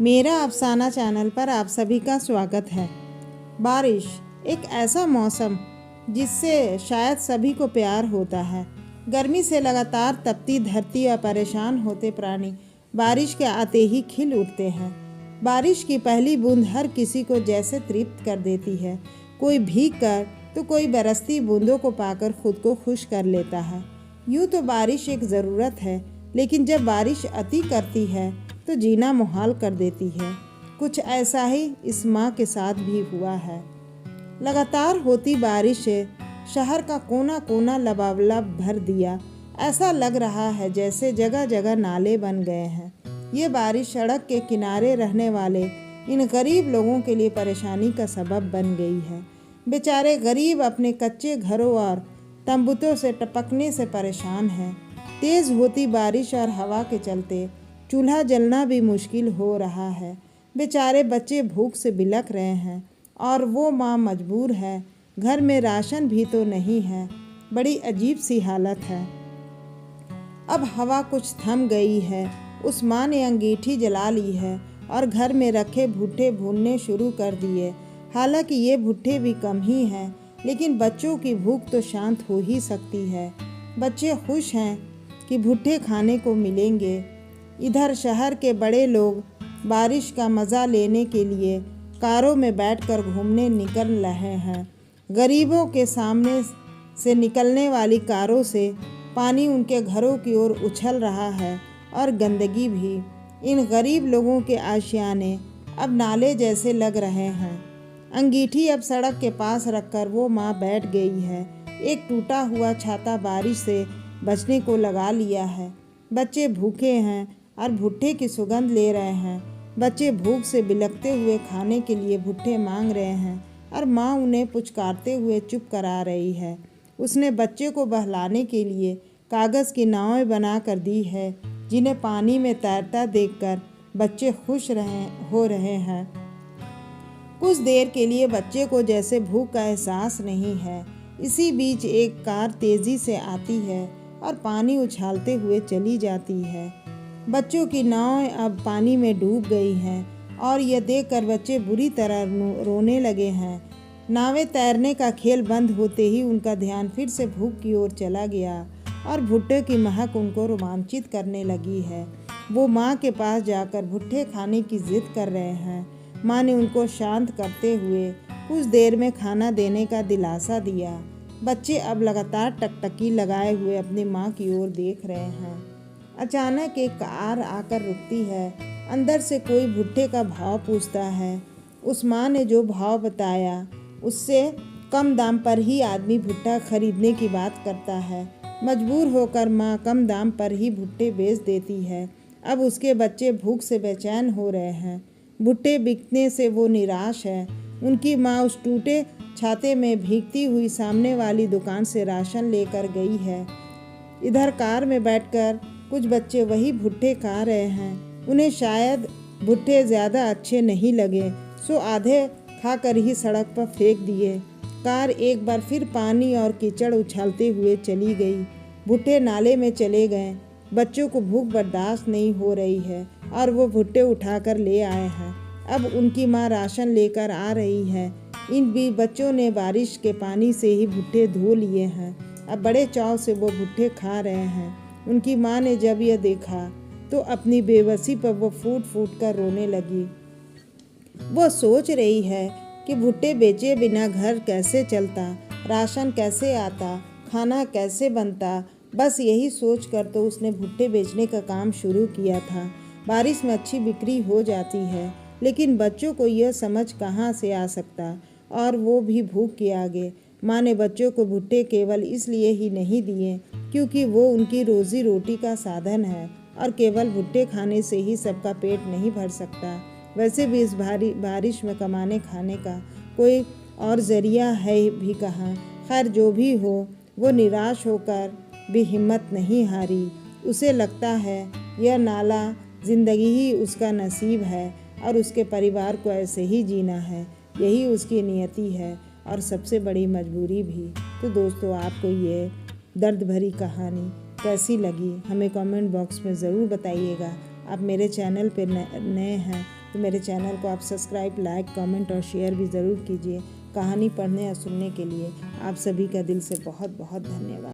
मेरा अफसाना चैनल पर आप सभी का स्वागत है। बारिश एक ऐसा मौसम जिससे शायद सभी को प्यार होता है। गर्मी से लगातार तपती धरती और परेशान होते प्राणी बारिश के आते ही खिल उठते हैं। बारिश की पहली बूंद हर किसी को जैसे तृप्त कर देती है। कोई भीग कर तो कोई बरसती बूंदों को पाकर खुद को खुश कर लेता है। यूँ तो बारिश एक ज़रूरत है, लेकिन जब बारिश अति करती है तो जीना मुहाल कर देती है। कुछ ऐसा ही इस माह के साथ भी हुआ है। लगातार होती बारिश से शहर का कोना कोना लबालब भर दिया। ऐसा लग रहा है जैसे जगह जगह नाले बन गए हैं। ये बारिश सड़क के किनारे रहने वाले इन गरीब लोगों के लिए परेशानी का सबब बन गई है। बेचारे गरीब अपने कच्चे घरों और तंबूतों से टपकने से परेशान हैं। तेज़ होती बारिश और हवा के चलते चूल्हा जलना भी मुश्किल हो रहा है। बेचारे बच्चे भूख से बिलख रहे हैं और वो माँ मजबूर है। घर में राशन भी तो नहीं है। बड़ी अजीब सी हालत है। अब हवा कुछ थम गई है। उस माँ ने अंगीठी जला ली है और घर में रखे भुट्टे भूनने शुरू कर दिए। हालांकि ये भुट्टे भी कम ही हैं, लेकिन बच्चों की भूख तो शांत हो ही सकती है। बच्चे खुश हैं कि भुट्टे खाने को मिलेंगे। इधर शहर के बड़े लोग बारिश का मज़ा लेने के लिए कारों में बैठकर घूमने निकल रहे हैं। गरीबों के सामने से निकलने वाली कारों से पानी उनके घरों की ओर उछल रहा है और गंदगी भी। इन गरीब लोगों के आशियाने अब नाले जैसे लग रहे हैं। अंगीठी अब सड़क के पास रखकर वो माँ बैठ गई है। एक टूटा हुआ छाता बारिश से बचने को लगा लिया है। बच्चे भूखे हैं और भुट्टे की सुगंध ले रहे हैं। बच्चे भूख से बिलखते हुए खाने के लिए भुट्टे मांग रहे हैं और माँ उन्हें पुचकारते हुए चुप करा रही है। उसने बच्चे को बहलाने के लिए कागज़ की नावें बना कर दी है, जिन्हें पानी में तैरता देखकर बच्चे खुश हो रहे हैं। कुछ देर के लिए बच्चे को जैसे भूख का एहसास नहीं है। इसी बीच एक कार तेज़ी से आती है और पानी उछालते हुए चली जाती है। बच्चों की नावें अब पानी में डूब गई हैं और यह देखकर बच्चे बुरी तरह रोने लगे हैं। नावें तैरने का खेल बंद होते ही उनका ध्यान फिर से भूख की ओर चला गया और भुट्टे की महक उनको रोमांचित करने लगी है। वो माँ के पास जाकर भुट्टे खाने की जिद कर रहे हैं। माँ ने उनको शांत करते हुए कुछ देर में खाना देने का दिलासा दिया। बच्चे अब लगातार टकटकी लगाए हुए अपनी माँ की ओर देख रहे हैं। अचानक एक कार आकर रुकती है। अंदर से कोई भुट्टे का भाव पूछता है। उस माँ ने जो भाव बताया उससे कम दाम पर ही आदमी भुट्टा खरीदने की बात करता है। मजबूर होकर माँ कम दाम पर ही भुट्टे बेच देती है। अब उसके बच्चे भूख से बेचैन हो रहे हैं। भुट्टे बिकने से वो निराश है। उनकी माँ उस टूटे छाते में भीगती हुई सामने वाली दुकान से राशन लेकर गई है। इधर कार में बैठकर कुछ बच्चे वही भुट्टे खा रहे हैं। उन्हें शायद भुट्टे ज़्यादा अच्छे नहीं लगे, सो आधे खाकर ही सड़क पर फेंक दिए। कार एक बार फिर पानी और कीचड़ उछालते हुए चली गई। भुट्टे नाले में चले गए। बच्चों को भूख बर्दाश्त नहीं हो रही है और वो भुट्टे उठाकर ले आए हैं। अब उनकी माँ राशन लेकर आ रही है। इन भी बच्चों ने बारिश के पानी से ही भुट्टे धो लिए हैं। अब बड़े चाव से वो भुट्टे खा रहे हैं। उनकी माँ ने जब यह देखा तो अपनी बेबसी पर वो फूट फूट कर रोने लगी। वो सोच रही है कि भुट्टे बेचे बिना घर कैसे चलता, राशन कैसे आता, खाना कैसे बनता। बस यही सोच कर तो उसने भुट्टे बेचने का काम शुरू किया था। बारिश में अच्छी बिक्री हो जाती है, लेकिन बच्चों को यह समझ कहाँ से आ सकता, और वो भी भूख के आगे। माँ ने बच्चों को भुट्टे केवल इसलिए ही नहीं दिए क्योंकि वो उनकी रोज़ी रोटी का साधन है और केवल भुट्टे खाने से ही सबका पेट नहीं भर सकता। वैसे भी इस भारी बारिश में कमाने खाने का कोई और ज़रिया है भी कहाँ। खैर जो भी हो, वो निराश होकर भी हिम्मत नहीं हारी। उसे लगता है यह नाला ज़िंदगी ही उसका नसीब है और उसके परिवार को ऐसे ही जीना है। यही उसकी नियति है और सबसे बड़ी मजबूरी भी। तो दोस्तों, आपको ये दर्द भरी कहानी कैसी लगी हमें कमेंट बॉक्स में ज़रूर बताइएगा। आप मेरे चैनल पर नए हैं तो मेरे चैनल को आप सब्सक्राइब, लाइक, कमेंट और शेयर भी ज़रूर कीजिए। कहानी पढ़ने और सुनने के लिए आप सभी का दिल से बहुत बहुत धन्यवाद।